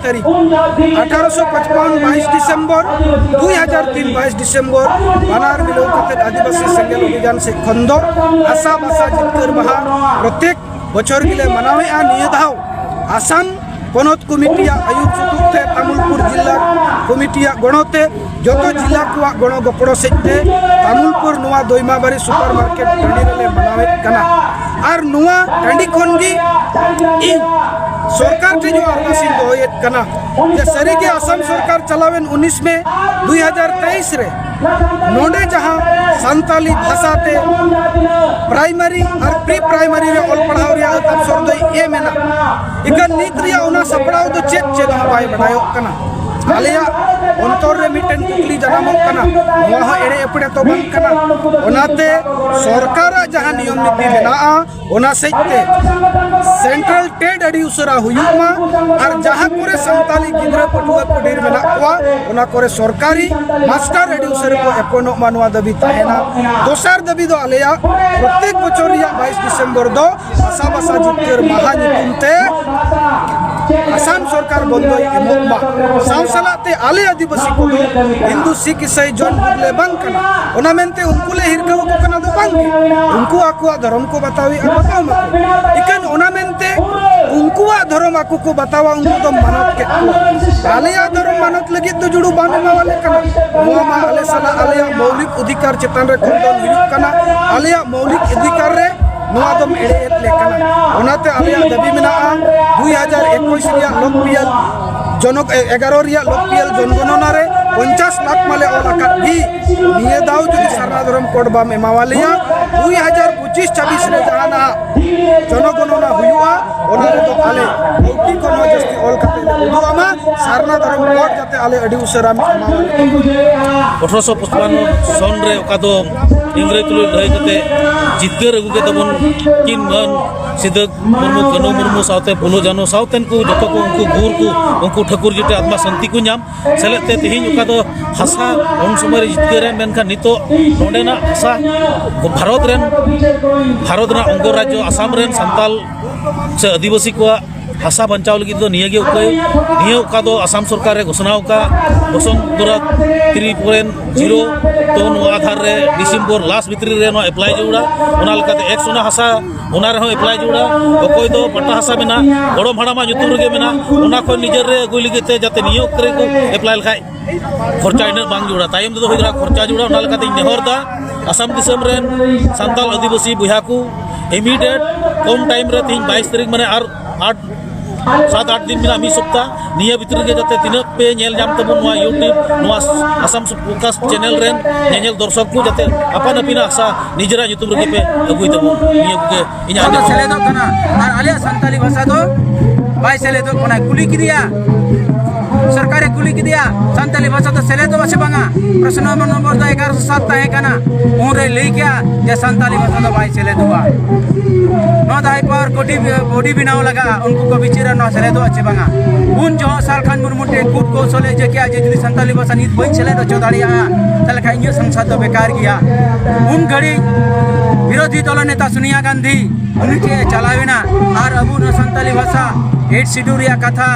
तारीख 1855 22 December 2003 22 December बानार मिलो कते आदिवासी सेंगेल अभियान से खंदो आशा बासा जितकर महा प्रत्येक बछर गिले मनावे आ निये धाव आसाम पनत कमिटिया आयुर चतुर्थे तामुलपुर जिला कमिटिया गणते जो जिला को गण गपड़ सेते तामुलपुर नुआ दोइमाबारी सुपर मार्केट टाँडी रे मनावे कना और नुआ टाँडी खनगी सरकार टे जो आरदासी दोयेत कना जे सरी के असम सरकार चलावेन 19 में 2023 रे नोडे जहां संताली भाषा ते प्राइमरी और प्री प्राइमरी रे ऑल पढ़ाव रे अवसर दो ए मेना इकन नीत रिया उना सपड़ाव दो चेक चेक बाय बनायो कना आलिया अंतर रे मिटन कुकली जनामो कना वहा एड़े एपड़े तो बंद कना ओनाते सरकार जहां नियम नीति मेना ओना सहिते सेंट्रल टेड अडी उसरा हुयुमा और जहां करे संताली गिद्रा पटुआ पडीर मेना कोआ ओना करे सरकारी मास्टर अडी उसर को एपोनो मानवा दबी ताहेना दोसर दबी दो आलिया प्रत्येक बछर रिया 22 डिसेम्बर दो आशा बासा जितकर महा निकुमते आसाम सरकार बंदो एमोमा सावसलाते आले आदिवासी को हिंदू सिख ईसाई जन बुले बंग कना ओना मेनते उनको ले हिरकाव को कना दो बंग उनको आकुआ धर्म को बतावी बताओ मको इकन ओना मेनते उनको धर्म आकु को बतावा उनको तो मानत के आलिया धर्म मानत लगी तो जुड़ू बामे वाले कना मोमा आले सला आलिया मौलिक अधिकार चेतन रे खंडन हुयुक कना आलिया मौलिक अधिकार रे नुआ दम एड़े एतले कना ओनाते आलिया दबी मेना 2021 रिया लोकपियल जनक 11 रिया लोकपियल जनगणना रे 50 लाख माले ओलाका भी निये दाव जो सरना धर्म कोड बाम एमावालिया 2025-26 रे जाना जनगणना हुआ ओना रे तो आले मोटी को न जस्ती ऑल कते उदुआमा सरना धर्म कोड जाते आले अडी उसरा में एमावाले 1855 सन रे ओका दो इंग्रेज तुल लय कते जितगर अगु के तबन किन मन सिदक मुर्मू कनो मुर्मू सावते फुलो जानो सावतेन को जतो को उनको गुर को उनको ठाकुर जिते आत्मा शांति को नाम सेलेते तिहिन ओका दो हासा उन समय जितगर मेनखा नितो नोडेना हासा भारत रा अंग राज्य आसाम रेन संताल से आदिवासी को हासा बचाव लगी तो निये उपाय निये ओका दो आसाम सरकार रे घोषणा का बसंतपुरा 3.0 तो नो आधार रे डिसेम्बर लास्ट भितरी रे नो अप्लाई जोड़ा ओना लकाते 100 हासा ओना रे हो अप्लाई जोड़ा ओकोय दो पट्टा हासा मेना बड़ो भाड़ामा जुतुर गे मेना ओना को निजर रे अगुय लगिते जाते नियोग करे को अप्लाई लखाय खर्चा इन बांग जोड़ा तायम दो होइरा खर्चा जोड़ा ओना लकाते नेहर दा आसाम दिसम रेन संताल आदिवासी बुया को इमीडिएट कम टाइम रे 22 तारीख माने आर 7-8 दिन में मी सप्ताह निया भितर के जाते तीन पे नेल जाम तबन नोआ यूट्यूब नोआ Assam focus channel rain nail दर्शक को जाते अपन अपिना आशा निजरा यूट्यूब रे पे अगुई तबन निया के इना सेले दो कना और आलिया संताली भाषा दो बाय सेले दो कोना कुली की दिया सरकार कुली की दिया संताली भाषा तो सेले दो बसे बांगा प्रश्न नंबर 1107 ताहे कना उरे ले क्या जे संताली भाषा दो बाय सेले दो नो दाई पर बॉडी बनाव लगा उनको को बिचिरा न सेले दो अच्छे बांगा उन जो साल खान मुरमुटे कूट को सोले जे क्या जे जुदी संताली भाषा नीत बई सेले दो चौधारिया तले का इन संसद दो बेकार किया उन घड़ी विरोधी दल नेता सोनिया गांधी उनके चलावेना और अबू न संताली भाषा 8 सिडूरिया कथा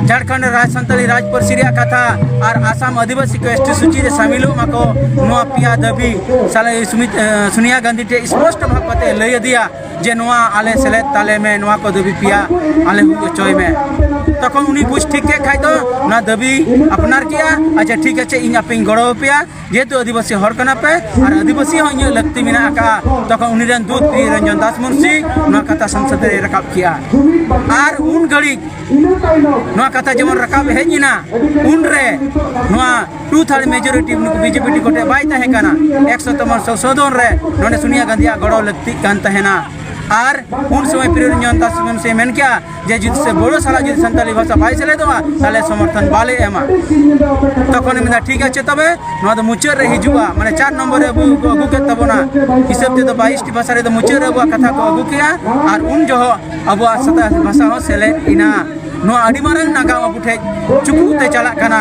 झारखंड राज संताली राज परसिरिया कथा और आसाम आदिवासी को एसटी सूची रे शामिल मको नुआ पिया दबी साले सोनिया गांधी टे स्पष्ट भाव पते लय दिया जे नुआ आले सेले ताले में नुआ को दबी पिया आले हुए चोय में तखन उनी बुझ ठीक के खाइ तो ना दबी अपनार किया अच्छा ठीक है इन पे गड़ो पिया जेहेतु आदिवासी हर कना पे और आदिवासी हो इन लगती मेना का तखन उनी रन दूध पी रंजन दास मुंशी नुआ कथा संसद रे रकाब किया और उन घड़ी नुआ कथा जेमन रकाब हेजिना उन रे नुआ 2/3 मेजॉरिटी बीजेपी टिकोटे बाय ताहे कना 100 संशोधन रे नोने सोनिया गांधी गड़ो लगती कान तहेना और उन समय प्रियरंजन दास मुंशी मेन क्या जे जुद से बड़ो साला जुद संताली भाषा बाय सेले दो ताले समर्थन बाले एमा तखन में ठीक है तबे नो तो मुचर रे हिजुआ माने 4 नंबर रे अगु के तबना हिसाब ते तो 22 टी भाषा रे तो मुचर रे कथा को अगु किया और उन जो अब भाषा हो सेले इना नो आदि मारंग नागाम अबु ठे चुकुते चला कना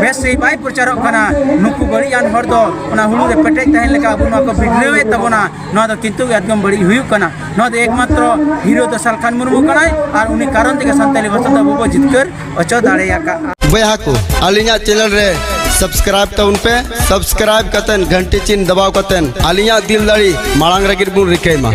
बेस से बाय प्रचारक कना नुकु बड़ियान हर दो ओना हुलु रे पेटेक तहन लेका अबु नो को भिडलेवे तबना नो दो किंतु एकदम बड़ी हुयु कना नो दो एकमात्र हीरो तो सलखान मुर्मू कनाय और उनी कारण तेगे संताली भाषा दो अबु जितकर अचो दाड़ेया का बया को आलिया चैनल रे सब्सक्राइब तउन पे सब्सक्राइब कतन घंटी चिन्ह दबाव कतन आलिया दिल दाड़ी मांग रगिर बुन रिकेमा।